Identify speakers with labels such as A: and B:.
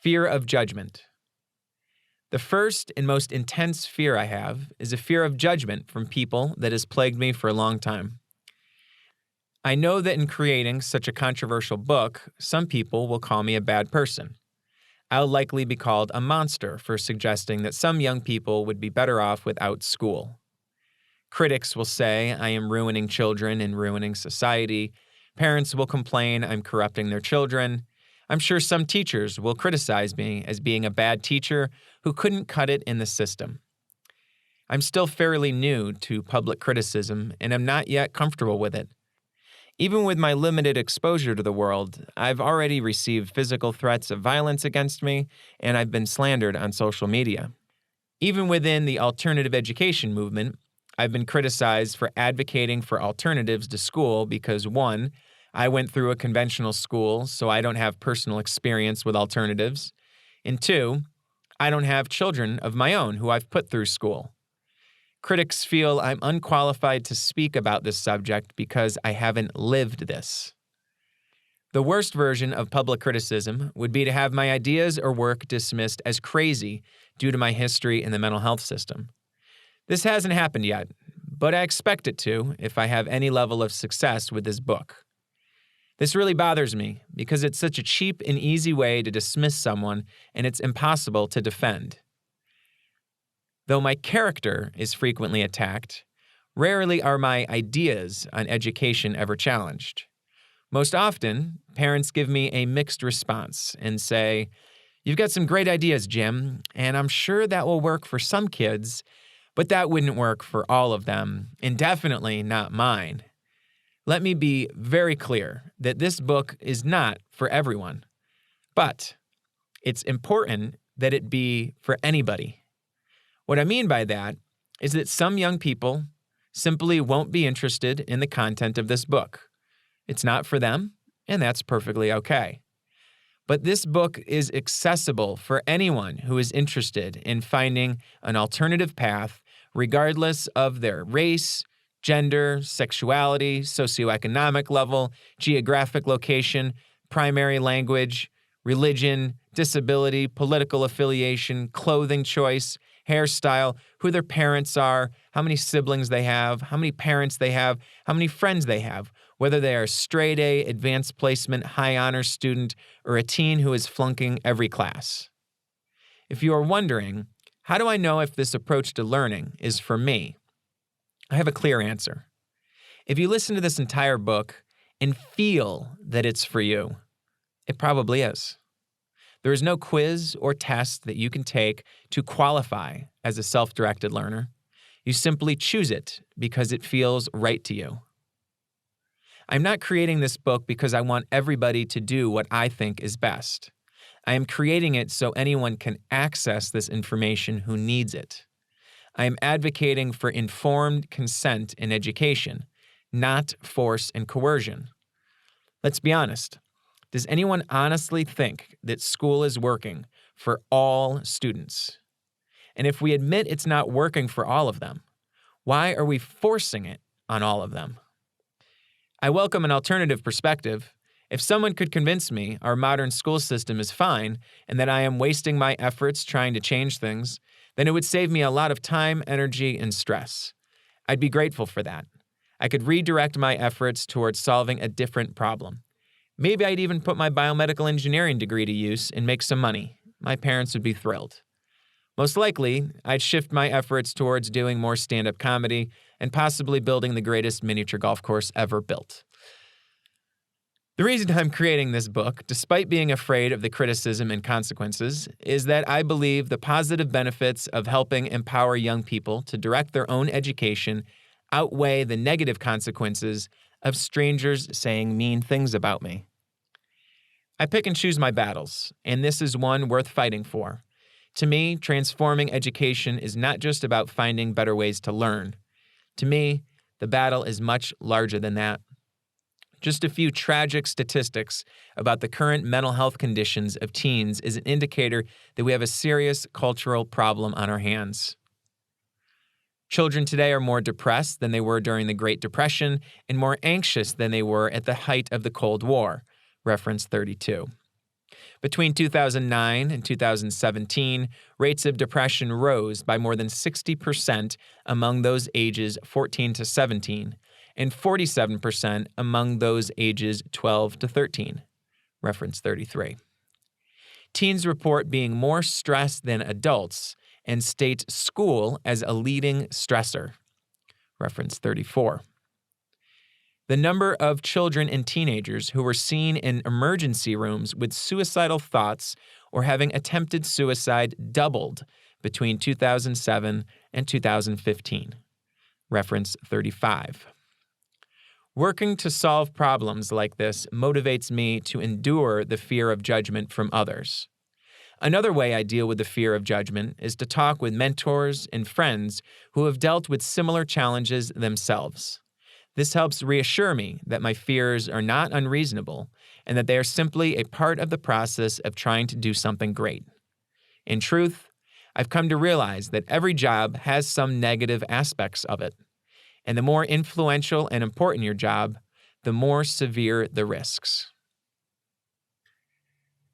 A: Fear of judgment. The first and most intense fear I have is a fear of judgment from people that has plagued me for a long time. I know that in creating such a controversial book, some people will call me a bad person. I'll likely be called a monster for suggesting that some young people would be better off without school. Critics will say I am ruining children and ruining society. Parents will complain I'm corrupting their children. I'm sure some teachers will criticize me as being a bad teacher who couldn't cut it in the system. I'm still fairly new to public criticism, and I'm not yet comfortable with it. Even with my limited exposure to the world, I've already received physical threats of violence against me, and I've been slandered on social media. Even within the alternative education movement, I've been criticized for advocating for alternatives to school because, 1, I went through a conventional school, so I don't have personal experience with alternatives, and 2, I don't have children of my own who I've put through school. Critics feel I'm unqualified to speak about this subject because I haven't lived this. The worst version of public criticism would be to have my ideas or work dismissed as crazy due to my history in the mental health system. This hasn't happened yet, but I expect it to if I have any level of success with this book. This really bothers me because it's such a cheap and easy way to dismiss someone, and it's impossible to defend. Though my character is frequently attacked, rarely are my ideas on education ever challenged. Most often, parents give me a mixed response and say, "You've got some great ideas, Jim, and I'm sure that will work for some kids, but that wouldn't work for all of them, and definitely not mine." Let me be very clear that this book is not for everyone, but it's important that it be for anybody. What I mean by that is that some young people simply won't be interested in the content of this book. It's not for them, and that's perfectly okay. But this book is accessible for anyone who is interested in finding an alternative path, regardless of their race, gender, sexuality, socioeconomic level, geographic location, primary language, religion, disability, political affiliation, clothing choice, hairstyle, who their parents are, how many siblings they have, how many parents they have, how many friends they have, whether they are a straight A, advanced placement, high honors student, or a teen who is flunking every class. If you are wondering, how do I know if this approach to learning is for me? I have a clear answer. If you listen to this entire book and feel that it's for you, it probably is. There is no quiz or test that you can take to qualify as a self-directed learner. You simply choose it because it feels right to you. I'm not creating this book because I want everybody to do what I think is best. I am creating it so anyone can access this information who needs it. I am advocating for informed consent in education, not force and coercion. Let's be honest. Does anyone honestly think that school is working for all students? And if we admit it's not working for all of them, why are we forcing it on all of them? I welcome an alternative perspective. If someone could convince me our modern school system is fine and that I am wasting my efforts trying to change things, then it would save me a lot of time, energy, and stress. I'd be grateful for that. I could redirect my efforts towards solving a different problem. Maybe I'd even put my biomedical engineering degree to use and make some money. My parents would be thrilled. Most likely, I'd shift my efforts towards doing more stand-up comedy and possibly building the greatest miniature golf course ever built. The reason I'm creating this book, despite being afraid of the criticism and consequences, is that I believe the positive benefits of helping empower young people to direct their own education outweigh the negative consequences of strangers saying mean things about me. I pick and choose my battles, and this is one worth fighting for. To me, transforming education is not just about finding better ways to learn. To me, the battle is much larger than that. Just a few tragic statistics about the current mental health conditions of teens is an indicator that we have a serious cultural problem on our hands. Children today are more depressed than they were during the Great Depression and more anxious than they were at the height of the Cold War, reference 32. Between 2009 and 2017, rates of depression rose by more than 60% among those ages 14 to 17 and 47% among those ages 12 to 13. Reference 33. Teens report being more stressed than adults and state school as a leading stressor. Reference 34. The number of children and teenagers who were seen in emergency rooms with suicidal thoughts or having attempted suicide doubled between 2007 and 2015. Reference 35. Working to solve problems like this motivates me to endure the fear of judgment from others. Another way I deal with the fear of judgment is to talk with mentors and friends who have dealt with similar challenges themselves. This helps reassure me that my fears are not unreasonable and that they are simply a part of the process of trying to do something great. In truth, I've come to realize that every job has some negative aspects of it, and the more influential and important your job, the more severe the risks.